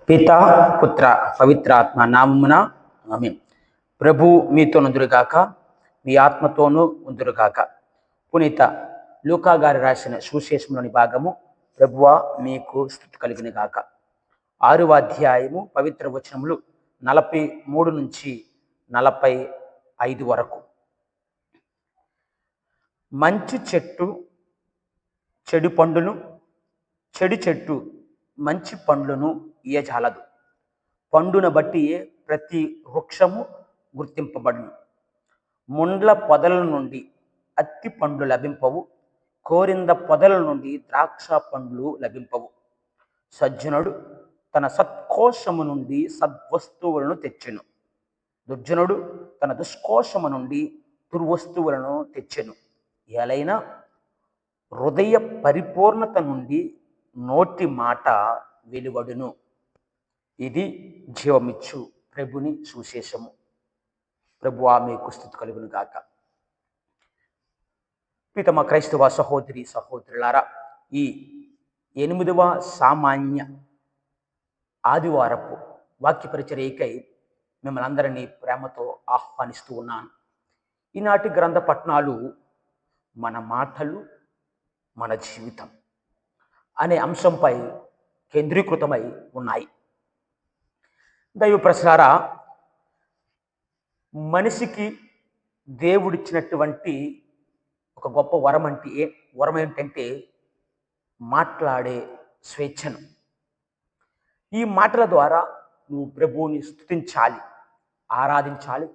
పితా పుత్ర పవిత్రాత్మ నామమున ఆమేన్. ప్రభు మీతో నుందురుగాక, మీ ఆత్మతోనూ ఉందురుగాక. పునీత లూకా గారు రాసిన సువిశేషంలోని భాగము. ప్రభువా మీకు స్తుతి కలుగును గాక. 6వ అధ్యాయము పవిత్ర వచనములు 43 నుంచి 45 వరకు. మంచి చెట్టు చెడు పండును, చెడు చెట్టు మంచి పండ్లను ఇయ్యజాలదు. పండును బట్టి ప్రతి వృక్షము గుర్తింపబడును. ముండ్ల పొదల నుండి అత్తి పండ్లు లభింపవు, కోరింద పొదల నుండి ద్రాక్ష పండ్లు లభింపవు. సజ్జనుడు తన సత్కోశము నుండి సద్వస్తువులను తెచ్చెను, దుర్జనుడు తన దుష్కోశము నుండి దుర్వస్తువులను తెచ్చెను. ఎలైనా హృదయ పరిపూర్ణత నుండి నోటి మాట వెలువడును. ఇది జీవమిచ్చు ప్రభుని సువిశేషము. ప్రభువా మీకు స్తుతి కలుగును గాక. ప్రీతమ క్రైస్తవ సహోదరి సహోదరులారా, ఈ 8వ సామాన్య ఆదివారపు వాక్య పరిచర్యకై మిమ్మల్ని అందరినీ ప్రేమతో ఆహ్వానిస్తూ ఉన్నాను. ఈనాటి గ్రంథ పఠనాలు మన మాటలు మన జీవితం అనే అంశంపై కేంద్రీకృతమై ఉన్నాయి. దైవ ప్రసారా, మనిషికి దేవుడిచ్చినటువంటి ఒక గొప్ప వరం ఏంటంటే మాట్లాడే స్వేచ్ఛను. ఈ మాటల ద్వారా నువ్వు ప్రభువుని స్తుతించాలి, ఆరాధించాలి,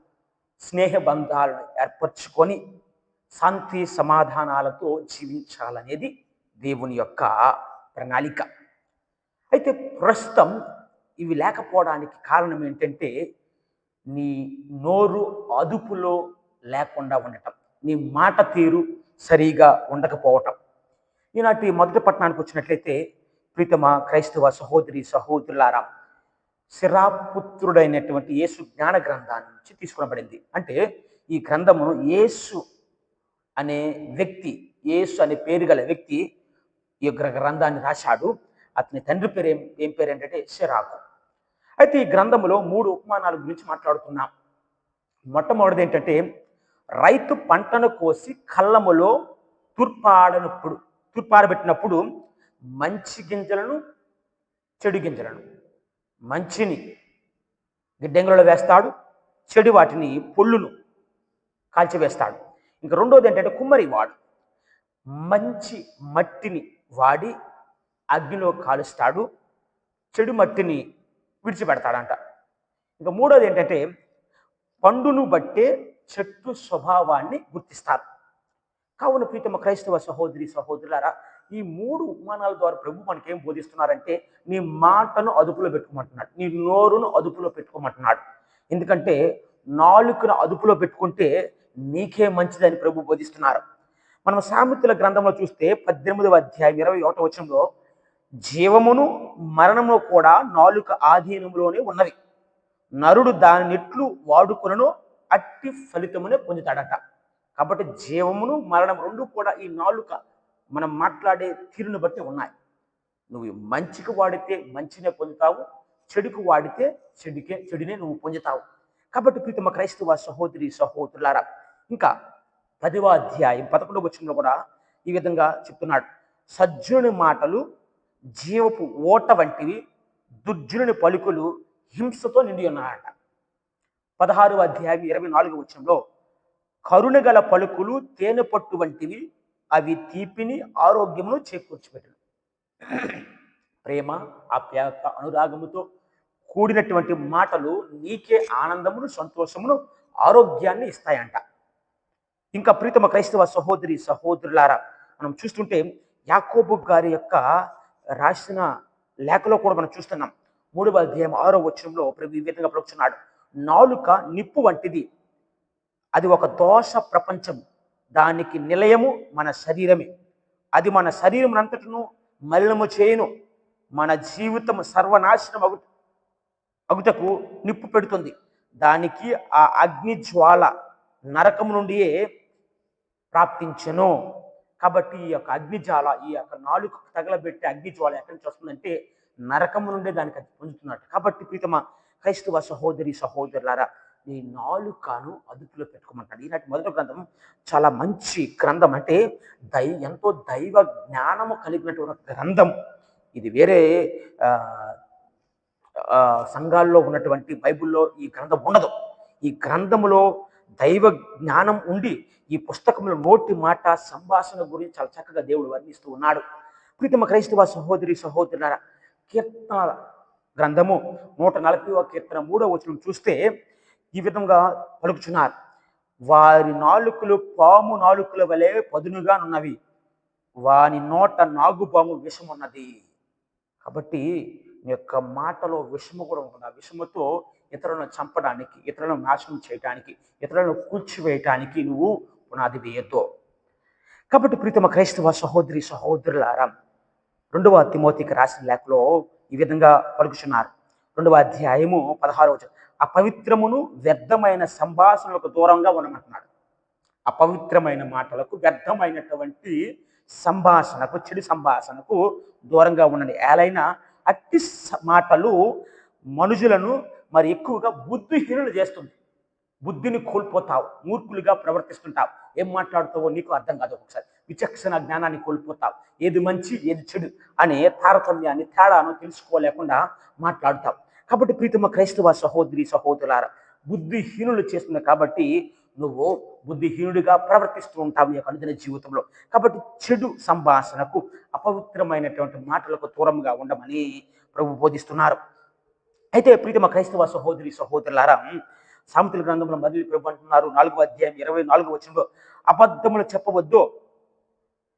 స్నేహ బంధాలను ఏర్పరచుకొని శాంతి సమాధానాలతో జీవించాలనేది దేవుని యొక్క ప్రణాళిక. అయితే ప్రస్తుతం ఇవి లేకపోవడానికి కారణం ఏంటంటే నీ నోరు అదుపులో లేకుండా ఉండటం, నీ మాట తీరు సరిగా ఉండకపోవటం. ఈనాటి మొదటి పట్టణానికి వచ్చినట్లయితే ప్రీతమ క్రైస్తవ సహోదరి సహోదరులారా, శిరాపుత్రుడైనటువంటి యేసు జ్ఞాన గ్రంథాన్ని నుంచి తీసుకునబడింది. అంటే ఈ గ్రంథమును యేసు అనే వ్యక్తి, యేసు అనే పేరు గల వ్యక్తి ఈ గ్రంథాన్ని రాశాడు. అతని తండ్రి పేరు ఏం పేరు ఏంటంటే శిరాకు. అయితే ఈ గ్రంథంలో 3 ఉపమానాల గురించి మాట్లాడుతున్నాం. మొట్టమొదటిది ఏంటంటే, రైతు పంటను కోసి కళ్ళములో తూర్పారబెట్టినప్పుడు మంచి గింజలను చెడు గింజలను, మంచిని గిడ్డంగులలో వేస్తాడు, చెడు వాటిని పొళ్ళును కాల్చివేస్తాడు. ఇంకా రెండోది ఏంటంటే, కుమ్మరి వాడు మంచి మట్టిని వాడి అగ్నిలో కాలుస్తాడు, చెడు మట్టిని విడిచిపెడతాడంట. ఇంకా మూడోది ఏంటంటే, పండును బట్టే చెట్టు స్వభావాన్ని గుర్తిస్తారు. కావున ప్రీతమ క్రైస్తవ సహోదరి సహోదరులారా, ఈ 3 ఉపమానాల ద్వారా ప్రభు మనకేం బోధిస్తున్నారంటే, నీ మాటను అదుపులో పెట్టుకోమంటున్నాడు, నీ నోరును అదుపులో పెట్టుకోమంటున్నాడు. ఎందుకంటే నాలుకను అదుపులో పెట్టుకుంటే నీకే మంచిదని ప్రభు బోధిస్తున్నారు. మనం సామెతల గ్రంథంలో చూస్తే 18వ అధ్యాయం 21వ వచనంలో, జీవమును మరణము కూడా నాలుక ఆధీనంలోనే ఉన్నవి, నరుడు దానినెట్లు వాడుకొనునో అట్టి ఫలితమునే పొందుతాడట. కాబట్టి జీవమును మరణం రెండు కూడా ఈ నాలుక మనం మాట్లాడే తీరును బట్టి ఉన్నాయి. నువ్వు మంచికి వాడితే మంచినే పొందుతావు, చెడుకు వాడితే చెడునే నువ్వు పొందుతావు. కాబట్టి ప్రీతమ క్రైస్తవ సహోదరి సహోదరులారా, ఇంకా 10వ అధ్యాయం 11వ వచనంలో కూడా ఈ విధంగా చెప్తున్నాడు, సజ్జనుని మాటలు జీవపు ఓట వంటివి, దుర్జనుని పలుకులు హింసతో నిండి ఉన్నాయట. 16వ అధ్యాయం 24వ వచనంలో, కరుణగల పలుకులు తేనె పట్టు వంటివి, అవి తీపిని ఆరోగ్యమును చేకూర్చిపెట్టును. ప్రేమ, ఆప్యాయత, అనురాగముతో కూడినటువంటి మాటలు నీకే ఆనందమును, సంతోషమును, ఆరోగ్యాన్ని ఇస్తాయంట. ఇంకా ప్రీతమ క్రైస్తవ సహోదరి సహోదరులారా, మనం చూస్తుంటే యాకోబు గారి యొక్క రాసిన లేఖలో కూడా మనం చూస్తున్నాం. 3వ అధ్యాయం 6వ వచనంలో ప్రభు ఈ విధంగా పలుకుతున్నాడు, నాలుక నిప్పు వంటిది, అది ఒక దోష ప్రపంచం, దానికి నిలయము మన శరీరమే, అది మన శరీరం అంతటను మలినము చేయును, మన జీవితం సర్వనాశనం అగుటకు నిప్పు పెడుతుంది, దానికి ఆ అగ్ని జ్వాల నరకము నుండియే ప్రాప్తించెను. కాబట్టి ఈ యొక్క అగ్నిజ్వాల, ఈ యొక్క నాలుగు తగలబెట్టే అగ్నిజ్వాల ఎక్కడి నుంచి వస్తుందంటే నరకము నుండే దానికి అది పొందుతున్నట్టు. కాబట్టి ప్రీతమ క్రైస్తవ సహోదరి సహోదరులారా, నీ నాలుకను అదుపులో పెట్టుకోమంటాడు. ఈనాటి మొదటి గ్రంథం చాలా మంచి గ్రంథం. అంటే ఎంతో దైవ జ్ఞానము కలిగినటువంటి గ్రంథం ఇది. వేరే సంఘాల్లో ఉన్నటువంటి బైబిల్లో ఈ గ్రంథం ఉండదు. ఈ గ్రంథములో దైవ జ్ఞానం ఉండి ఈ పుస్తకంలో నోటి మాట సంభాషణ గురించి చాలా చక్కగా దేవుడు వర్ణిస్తూ ఉన్నాడు. ప్రీతమ క్రైస్తవ సహోదరి సహోదరుల, కీర్తన గ్రంథము 140వ కీర్తన 3వ వచనం చూస్తే ఈ విధంగా పలుకుచున్నారు. వారి నాలుకలు పాము నాలుకల వలె పదునుగా ఉన్నవి, వాని నోట నాగుపాము విషమున్నది. కాబట్టి నీ యొక్క మాటలో విషము కూడా ఉంటుంది. ఆ విషముతో ఇతరులను చంపడానికి, ఇతరులను నాశనం చేయడానికి, ఇతరులను కూల్చివేయటానికి నువ్వు పునాది వేయొద్దు. కాబట్టి ప్రీతమ క్రైస్తవ సహోదరి సహోదరులారా, 2వ తిమోతికి రాసిన లేఖలో ఈ విధంగా పలుకుచున్నారు. 2వ అధ్యాయము 16వ వచనం, అపవిత్రమును వ్యర్థమైన సంభాషణలకు దూరంగా ఉండమంటున్నాడు. అపవిత్రమైన మాటలకు, వ్యర్థమైనటువంటి సంభాషణకు, చెడు సంభాషణకు దూరంగా ఉండండి. ఏలైనా అట్టి మాటలు మనుషులను మరి ఎక్కువగా బుద్ధిహీనులు చేస్తుంది. బుద్ధిని కోల్పోతావు, మూర్ఖులుగా ప్రవర్తిస్తుంటావు. ఏం మాట్లాడుతావో నీకు అర్థం కాదు. ఒకసారి విచక్షణ జ్ఞానాన్ని కోల్పోతావు. ఏది మంచి ఏది చెడు అనే తారతమ్యాన్ని, తేడాను తెలుసుకోలేకుండా మాట్లాడుతావు. కాబట్టి ప్రీతమ క్రైస్తవ సహోదరి సహోదరులారా, బుద్ధిహీనులు చేస్తుంది కాబట్టి నువ్వు బుద్ధిహీనుడిగా ప్రవర్తిస్తూ ఉంటావు ఈ యొక్క అనుదిన జీవితంలో. కాబట్టి చెడు సంభాషణకు, అపవిత్రమైనటువంటి మాటలకు దూరంగా ఉండమని ప్రభు బోధిస్తున్నారు. అయితే ప్రీతమ క్రైస్తవ సహోదరి సహోదరులారా, సామెతల గ్రంథంలో మళ్ళీ ప్రభు అంటున్నారు 4వ అధ్యాయం 24వ వచనంలో, అబద్ధములు చెప్పవద్దు,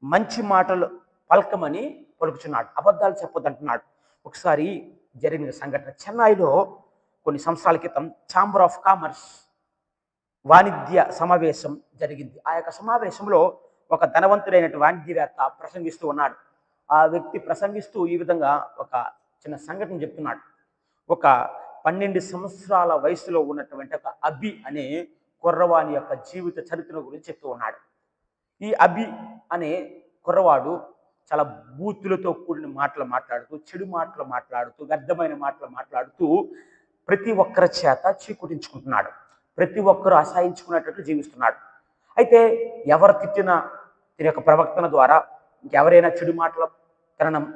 మంచి మాటలు పలకమని పలుకుచున్నాడు. అబద్ధాలు చెప్పొద్దంటున్నాడు. ఒకసారి జరిగిన సంఘటన, చెన్నైలో కొన్ని సంవత్సరాల క్రితం ఛాంబర్ ఆఫ్ కామర్స్ వాణిజ్య సమావేశం జరిగింది. ఆ యొక్క సమావేశంలో ఒక ధనవంతుడైనటువంటి వాణిజ్యవేత్త ప్రసంగిస్తూ ఉన్నాడు. ఆ వ్యక్తి ప్రసంగిస్తూ ఈ విధంగా ఒక చిన్న సంఘటన చెప్తున్నాడు. ఒక 12 సంవత్సరాల వయసులో ఉన్నటువంటి ఒక అభి అనే కుర్రవాణి యొక్క జీవిత చరిత్ర గురించి చెప్తూ ఉన్నాడు. ఈ అభి అనే కుర్రవాడు చాలా బూతులతో కూడిన మాటలు మాట్లాడుతూ, చెడు మాటలు మాట్లాడుతూ, వ్యర్థమైన మాటలు మాట్లాడుతూ ప్రతి ఒక్కరి చేత చీకుటించుకుంటున్నాడు. ప్రతి ఒక్కరూ అసహించుకునేటట్లు జీవిస్తున్నాడు. అయితే ఎవరు తిట్టినా తన యొక్క ప్రవర్తన ద్వారా, ఇంకెవరైనా చెడు మాటలు తినడం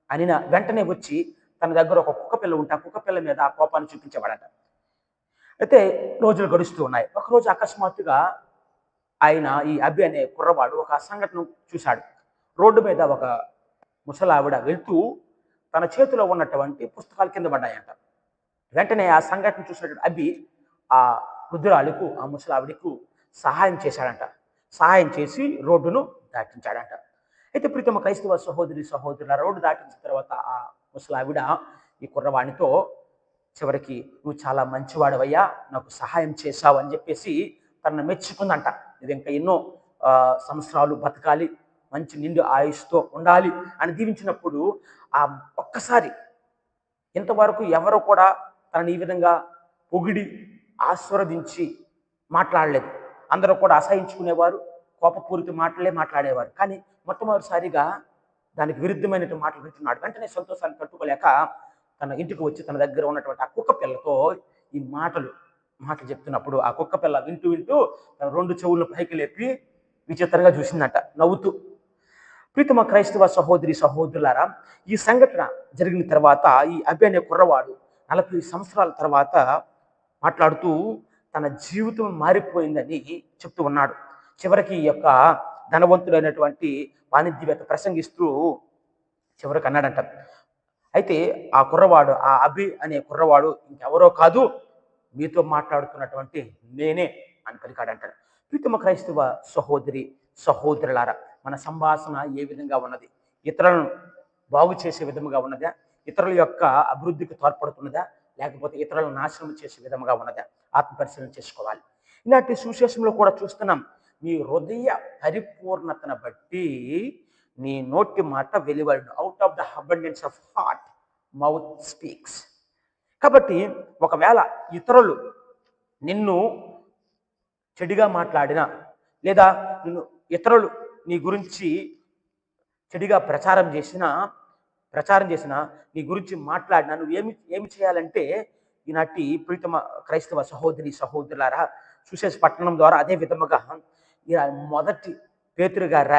అనిన వెంటనే వచ్చి తన దగ్గర ఒక కుక్క పిల్ల ఉంటే ఆ కుక్క పిల్ల మీద ఆ కోపాన్ని చూపించేవాడట. అయితే రోజులు గడుస్తూ ఉన్నాయి. ఒకరోజు అకస్మాత్తుగా ఆయన, ఈ అభి అనే కుర్రవాడు, ఒక సంఘటన చూశాడు. రోడ్డు మీద ఒక ముసలావిడ వెళ్తూ తన చేతిలో ఉన్నటువంటి పుస్తకాలు కింద పడ్డాయంట. వెంటనే ఆ సంఘటన చూసినటువంటి అభి ఆ వృద్ధురాలకు, ఆ ముసలావిడకు సహాయం చేశాడంట. సహాయం చేసి రోడ్డును దాటించాడంట. అయితే ప్రీతమ క్రైస్తవ సహోదరి సహోదరుల, రోడ్డు దాటించిన తర్వాత ఆ ముసలావిడ ఈ కుర్రవాణితో చివరికి, నువ్వు చాలా మంచివాడవయ్యా, నాకు సహాయం చేశావు అని చెప్పేసి తనను మెచ్చుకుందంట. ఇది ఇంకా ఎన్నో సంవత్సరాలు బతకాలి, మంచి నిండు ఆయుష్తో ఉండాలి అని దీవించినప్పుడు ఆ ఒక్కసారి ఇంతవరకు ఎవరు కూడా తనని ఈ విధంగా పొగిడి ఆశీర్వదించి మాట్లాడలేదు. అందరూ కూడా అసహించుకునేవారు, కోపపూరిత మాటలే మాట్లాడేవారు. కానీ మొట్టమొదటిసారిగా దానికి విరుద్ధమైనటువంటి మాటలు వింటున్నాడు. వెంటనే సంతోషాన్ని తట్టుకోలేక తన ఇంటికి వచ్చి తన దగ్గర ఉన్నటువంటి ఆ కుక్క పిల్లతో ఈ మాటలు చెప్తున్నప్పుడు ఆ కుక్క పిల్ల వింటూ వింటూ తన 2 చెవులను పైకి లేపి విచిత్రంగా చూసిందంట నవ్వుతూ. ప్రీతమ క్రైస్తవ సహోదరి సహోదరులారా, ఈ సంఘటన జరిగిన తర్వాత ఈ అభి అనే కుర్రవాడు 40 సంవత్సరాల తర్వాత మాట్లాడుతూ తన జీవితం మారిపోయిందని చెప్తూ ఉన్నాడు. చివరికి ఈ యొక్క ధనవంతుడైనటువంటి వాణిజ్యవేత్త ప్రసంగిస్తూ చివరికి అన్నాడంట, అయితే ఆ కుర్రవాడు, ఆ అభి అనే కుర్రవాడు ఇంకెవరో కాదు, మీతో మాట్లాడుతున్నటువంటి నేనే అని పలికాడంటాడు. ప్రీతమ క్రైస్తవ సహోదరి సహోదరులారా, మన సంభాషణ ఏ విధంగా ఉన్నది? ఇతరులను బాగు చేసే విధముగా ఉన్నదా? ఇతరుల యొక్క అభివృద్ధికి తోడ్పడుతున్నదా? లేకపోతే ఇతరులను నాశనం చేసే విధముగా ఉన్నదా? ఆత్మపరిశీలన చేసుకోవాలి. ఇలాంటి సువిశేషంలో కూడా చూస్తున్నాం, నీ హృదయ పరిపూర్ణతను బట్టి నీ నోటి మాట వెలువడును. Out of the abundance of heart mouth speaks. కాబట్టి ఒకవేళ ఇతరులు నిన్ను చెడుగా మాట్లాడినా, లేదా ఇతరులు నీ గురించి చెడుగా ప్రచారం చేసినా ప్రచారం చేసినా, నీ గురించి మాట్లాడినా నువ్వు ఏమి ఏమి చేయాలంటే, ఈనాటి ప్రీతమ క్రైస్తవ సహోదరి సహోదరులారా, సుసేస్ పట్టణం ద్వారా అదే విధముగా ఇలా మొదటి పేతురు గారు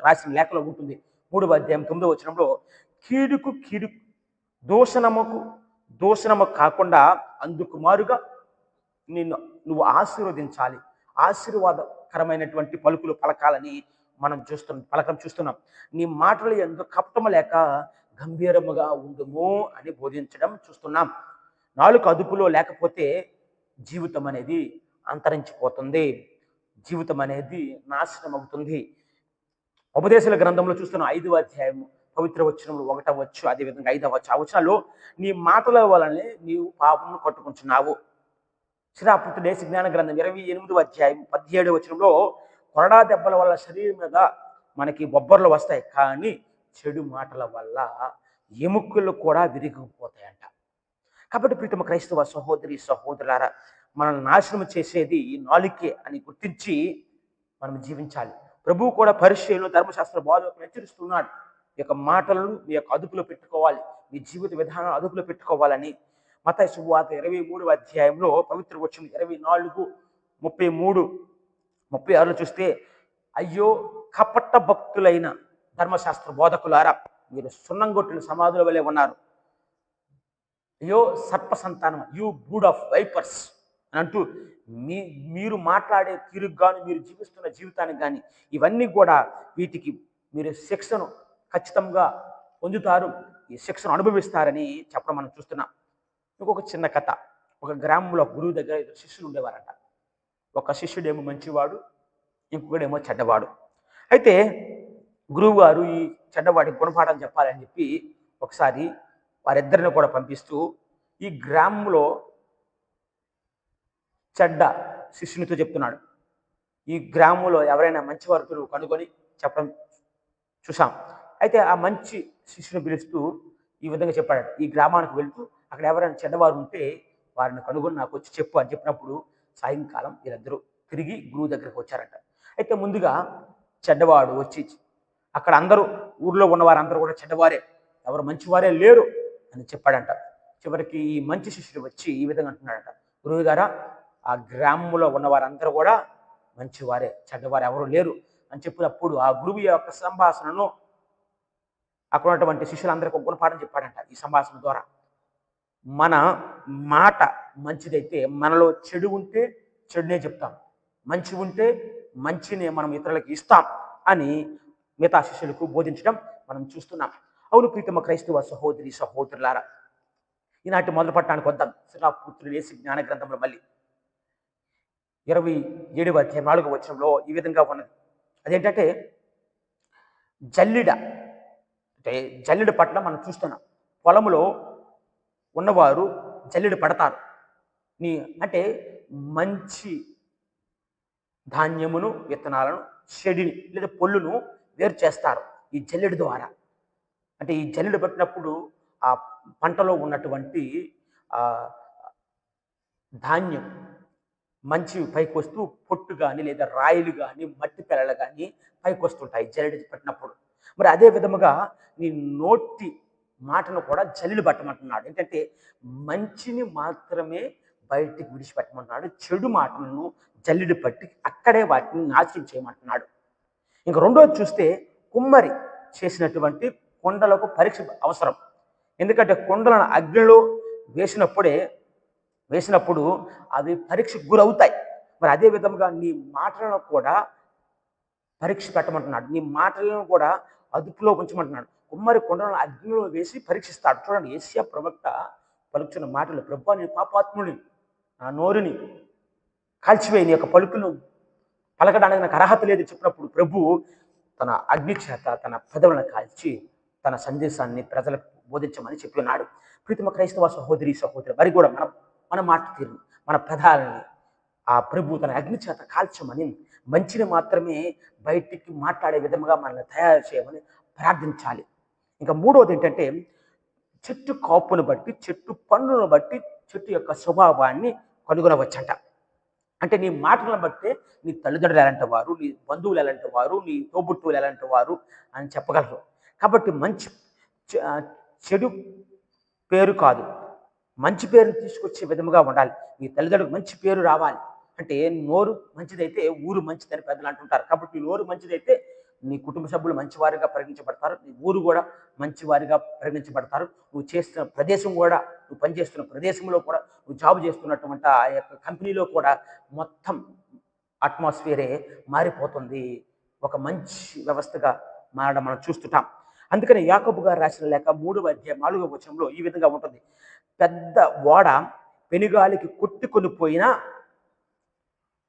రాసిన లేఖలో ఉంటుంది. 3వ అధ్యాయం 9వ వచనంలో, కీడుకు కీడు దూషణముకు దూషణము కాకుండా అందుకు మారుగా నిన్ను నువ్వు ఆశీర్వదించాలి. ఆశీర్వాదకరమైనటువంటి పలుకులు పలకాలని మనం చూస్తున్నాం. నీ మాటలు యందు కపటము లేక గంభీరముగా ఉండుము అని బోధించడం చూస్తున్నాం. నాలుక అదుపులో లేకపోతే జీవితం అనేది అంతరించిపోతుంది. జీవితం అనేది నాశనం అవుతుంది. ఉపదేశాల గ్రంథంలో చూస్తున్న 5వ అధ్యాయం పవిత్ర వచనములు 1వ వచ్చు, అదేవిధంగా 5వ వచ్చు. ఆ వచనాల్లో, నీ మాటల వలనే నీవు పాపమును కట్టుకుంటున్నావు. శ్రీరాపుత్రుడేసి జ్ఞాన గ్రంథం 28వ అధ్యాయం 17వ వచనంలో, కొరడా దెబ్బల వల్ల శరీరం మీద మనకి బొబ్బర్లు వస్తాయి, కానీ చెడు మాటల వల్ల ఎముకలు కూడా విరిగిపోతాయంట. కాబట్టి ప్రీతమ క్రైస్తవ సహోదరి సహోదరులారా, మనల్ని నాశనం చేసేది ఈ నాలుకే అని గుర్తించి మనం జీవించాలి. ప్రభువు కూడా పరిచయంలో ధర్మశాస్త్ర బోధకులు హెచ్చరిస్తున్నాడు. ఈ యొక్క మాటలను మీ యొక్క అదుపులో పెట్టుకోవాలి, మీ జీవిత విధానం అదుపులో పెట్టుకోవాలని. మత్తయి సువార్త 23వ అధ్యాయంలో పవిత్ర వచనం 24, 33, 36 చూస్తే, అయ్యో కపట భక్తులైన ధర్మశాస్త్ర బోధకులారా, మీరు సున్నం కొట్టిన సమాధుల వలె ఉన్నారు. అయ్యో సర్ప సంతానం, యూ బ్రూడ్ ఆఫ్ వైపర్స్ అని అంటూ మీరు మాట్లాడే తీరుకు కానీ, మీరు జీవిస్తున్న జీవితానికి కానీ, ఇవన్నీ కూడా వీటికి మీరు శిక్షను ఖచ్చితంగా పొందుతారు, ఈ శిక్షను అనుభవిస్తారని చెప్పడం మనం చూస్తున్నాం. ఇంకొక చిన్న కథ. ఒక గ్రామంలో గురువు దగ్గర ఇద్దరు శిష్యులు ఉండేవారంట. ఒక శిష్యుడేమో మంచివాడు, ఇంకొకడేమో చెడ్డవాడు. అయితే గురువు గారు ఈ చెడ్డవాడికి గుణపాఠం చెప్పాలని చెప్పి ఒకసారి వారిద్దరిని కూడా పంపిస్తూ, ఈ గ్రామంలో చెడ్డ శిష్యునితో చెప్తున్నాడు, ఈ గ్రామంలో ఎవరైనా మంచి వర్గులు కనుగొని చెప్పడం చూసాం. అయితే ఆ మంచి శిష్యుని పిలుస్తూ ఈ విధంగా చెప్పాడు, ఈ గ్రామానికి వెళ్తూ అక్కడ ఎవరైనా చెడ్డవారు ఉంటే వారిని కనుగొని నాకు వచ్చి చెప్పు అని చెప్పినప్పుడు సాయంకాలం వీళ్ళిద్దరూ తిరిగి గురువు దగ్గరికి వచ్చారంట. అయితే ముందుగా చెడ్డవాడు వచ్చి, అక్కడ అందరూ ఊర్లో ఉన్నవారందరూ కూడా చెడ్డవారే, ఎవరు మంచివారే లేరు అని చెప్పాడంట. చివరికి ఈ మంచి శిష్యుడు వచ్చి ఈ విధంగా అంటున్నాడంట, గురువు గారా, ఆ గ్రామంలో ఉన్నవారందరూ కూడా మంచివారే, చెడ్డవారు ఎవరు లేరు అని చెప్పినప్పుడు ఆ గురువు యొక్క సంభాషణను అక్కడ ఉన్నటువంటి శిష్యులందరికీ ఒక గుణపాఠం చెప్పాడంట. ఈ సంభాషణ ద్వారా మన మాట మంచిదైతే మనలో చెడు ఉంటే చెడునే చెప్తాం, మంచి ఉంటే మంచినే మనం ఇతరులకు ఇస్తాం అని మిగతా శిష్యులకు బోధించడం మనం చూస్తున్నాం. అవును ప్రీతమ క్రైస్తవ సహోదరి సహోదరులారా, ఈనాటి మొదలు పట్టడానికి వద్దాం. శ్రీరాపుత్రుడు యేసు జ్ఞాన గ్రంథంలో మళ్ళీ 27వ అధ్యాయం 4వ వచనంలో ఈ విధంగా ఉన్నది. అదేంటంటే జల్లిడ, అంటే జల్లెడ పట్ల మనం చూస్తున్నాం. పొలంలో ఉన్నవారు జల్లెడ పడతారు. అంటే మంచి ధాన్యమును, విత్తనాలను, చెడిని లేదా పొల్లును వేరు చేస్తారు ఈ జల్లెడ ద్వారా. అంటే ఈ జల్లెడ పట్టినప్పుడు ఆ పంటలో ఉన్నటువంటి ధాన్యం మంచి పైకి వస్తూ, పొట్టు కానీ లేదా రాయిలు కానీ మట్టి పిల్లలు కానీ పైకి వస్తుంటాయి జల్లెడ పట్టినప్పుడు. మరి అదే విధముగా నీ నోటి మాటను కూడా జల్లెడ పట్టమంటున్నాడు. ఏంటంటే మంచిని మాత్రమే బయటికి విడిచిపెట్టమంటున్నాడు, చెడు మాటలను జల్లెడ పట్టి అక్కడే వాటిని నాశనం చేయమంటున్నాడు. ఇంక రెండోది చూస్తే, కుమ్మరి చేసినటువంటి కుండలకు పరీక్ష అవసరం. ఎందుకంటే కుండలను అగ్నిలో వేసినప్పుడు అవి పరీక్షకు గురవుతాయి. మరి అదే విధంగా నీ మాటలను కూడా పరీక్ష పెట్టమంటున్నాడు, నీ మాటలను కూడా అదుపులో ఉంచమంటున్నాడు. కుమ్మరి కుండలను అగ్నిలో వేసి పరీక్షిస్తాడు. చూడండి, యేషయా ప్రవక్త పలుకుతున్న మాటలు, ప్రభువా నీ పాపాత్ముని, నా నోరుని కాల్చివేయి, నీ యొక్క పలుకును పలకడానికి నాకు అర్హత లేదు చెప్పినప్పుడు ప్రభువు తన అగ్ని చేత తన పెదవులను కాల్చి తన సందేశాన్ని ప్రజలకు బోధించమని చెప్పి ఉన్నాడు. ప్రీతమ క్రైస్తవ సహోదరి సహోదరు, మరి కూడా మన మాట తీరు, మన పెదాలని ఆ ప్రభు తన అగ్ని చేత కాల్చమని, మంచిని మాత్రమే బయటికి మాట్లాడే విధముగా మనల్ని తయారు చేయమని ప్రార్థించాలి. ఇంకా మూడవది ఏంటంటే, చెట్టు కాపును బట్టి, చెట్టు పండ్లను బట్టి చెట్టు యొక్క స్వభావాన్ని కనుగొనవచ్చంట. అంటే నీ మాటలను బట్టే నీ తల్లిదండ్రులు ఎలాంటి వారు, నీ బంధువులు ఎలాంటి వారు, నీ తోబుట్టువులు ఎలాంటి వారు అని చెప్పగలరు. కాబట్టి మంచి చెడు పేరు కాదు, మంచి పేరుని తీసుకొచ్చే విధముగా ఉండాలి. మీ తల్లిదండ్రులకు మంచి పేరు రావాలి అంటే నోరు మంచిదైతే ఊరు మంచిదని పెద్దలు అంటుంటారు. కాబట్టి నీ నోరు మంచిదైతే నీ కుటుంబ సభ్యులు మంచివారిగా పరిగణించబడతారు. నీ ఊరు కూడా మంచివారిగా పరిగణించబడతారు. నువ్వు చేస్తున్న ప్రదేశం కూడా, నువ్వు పనిచేస్తున్న ప్రదేశంలో కూడా, నువ్వు జాబ్ చేస్తున్నటువంటి ఆ యొక్క కంపెనీలో కూడా మొత్తం అట్మాస్ఫియరే మారిపోతుంది. ఒక మంచి వ్యవస్థగా మారడం మనం చూస్తుంటాం. అందుకని యాకోబు గారు రాసిన లేఖ 3వ అధ్యాయం 4వ వచనంలో ఈ విధంగా ఉంటుంది. పెద్ద ఓడ పెనుగాలికి కొట్టుకొని పోయినా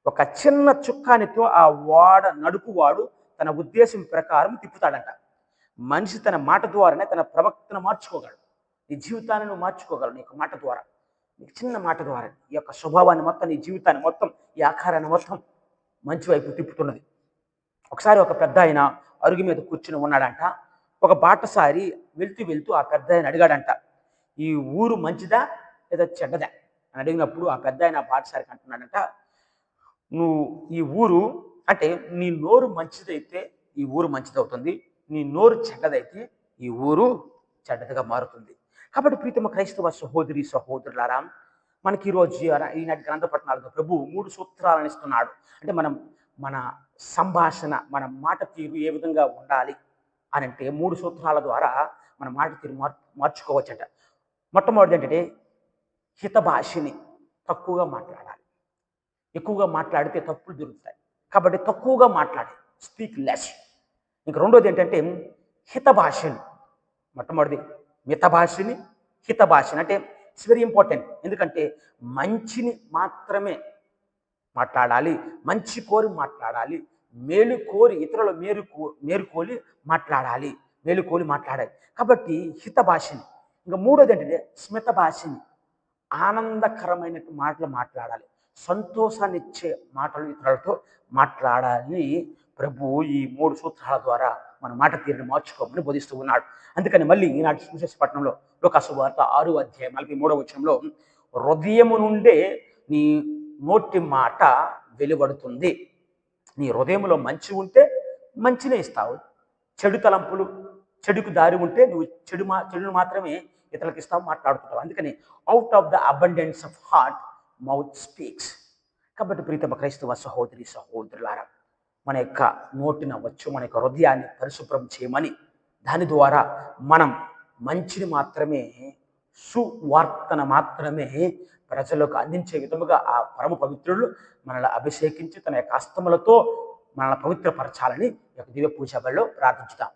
ఒక చిన్న చుక్కానితో ఆ ఓడ నడుపువాడు తన ఉద్దేశం ప్రకారం తిప్పుతాడంట. మనిషి తన మాట ద్వారానే తన ప్రవక్తను మార్చుకోగలడు. నీ జీవితాన్ని నువ్వు మార్చుకోగలవు నీకు మాట ద్వారా. నీకు చిన్న మాట ద్వారా ఈ యొక్క స్వభావాన్ని మొత్తం, నీ జీవితాన్ని మొత్తం, ఈ ఆకారాన్ని మొత్తం మంచి వైపు తిప్పుతున్నది. ఒకసారి ఒక పెద్ద ఆయన అరుగు మీద కూర్చుని ఉన్నాడంట. ఒక బాటసారి వెళ్తూ వెళ్తూ ఆ పెద్ద ఆయన అడిగాడంట, ఈ ఊరు మంచిదా లేదా చెడ్డదా అని అడిగినప్పుడు ఆ పెద్ద ఆయన బాటసారికి అంటున్నాడంట, నువ్వు ఈ ఊరు అంటే నీ నోరు మంచిదైతే ఈ ఊరు మంచిదవుతుంది, నీ నోరు చెడ్డదైతే ఈ ఊరు చెడ్డదిగా మారుతుంది. కాబట్టి ప్రీతమ క్రైస్తవ సహోదరి సహోదరులారా, మనకి ఈరోజు ఈనాటి గ్రంథ పట్టణాలతో ప్రభు 3 సూత్రాలను ఇస్తున్నాడు. అంటే మన సంభాషణ, మన మాట తీరు ఏ విధంగా ఉండాలి అని అంటే 3 సూత్రాల ద్వారా మన మాట తీరు మార్చుకోవచ్చట. మొట్టమొదటి ఏంటంటే హితభాషిని, తక్కువగా మాట్లాడాలి. ఎక్కువగా మాట్లాడితే తప్పులు దొరుకుతాయి. కాబట్టి తక్కువగా మాట్లాడాలి, స్పీక్ లెస్. ఇంక రెండోది ఏంటంటే హితభాషిని. మొట్టమొదటిది మితభాషిని, హితభాషిని. అంటే ఇట్స్ వెరీ ఇంపార్టెంట్. ఎందుకంటే మంచిని మాత్రమే మాట్లాడాలి, మంచి కోరి మాట్లాడాలి, మేలు కోరి ఇతరుల మేలుకోలి మాట్లాడాలి, మేలుకోలి మాట్లాడాలి. కాబట్టి హితభాషిని. ఇంకా మూడోది ఏంటంటే స్మిత భాషిని, ఆనందకరమైన మాటలు మాట్లాడాలి, సంతోషాన్ని ఇచ్చే మాటలు ఇతరులతో మాట్లాడాలి. ప్రభు ఈ 3 సూత్రాల ద్వారా మన మాట తీరుని మార్చుకోమని బోధిస్తూ ఉన్నాడు. అందుకని మళ్ళీ ఈనాటి సువిశేషపట్నంలో లూకా సువార్త 6వ అధ్యాయం 43వ వచనంలో, హృదయము నుండే నీ నోటి మాట వెలువడుతుంది. నీ హృదయంలో మంచి ఉంటే మంచినే ఇస్తావు. చెడు తలంపులు, చెడుకు దారి ఉంటే నువ్వు చెడును మాత్రమే ఇతరులకు ఇస్తావు, మాట్లాడుతుంటావు. అందుకని out of the abundance of heart mouth speaks. కాబట్టి ప్రీతమ క్రైస్తవ సహోదరి సహోదరులారా, మన యొక్క నోటిన వచ్చు మన యొక్క హృదయాన్ని పరిశుభ్రం చేయమని, దాని ద్వారా మనం మంచిని మాత్రమే, సువార్తను మాత్రమే ప్రజలకు అందించే విధముగా ఆ పరమ పవిత్రులు మనల్ని అభిషేకించి తన యొక్క హస్తములతో మనల్ని పవిత్రపరచాలని దివ్య పూజ బలిలో ప్రార్థించుతాం.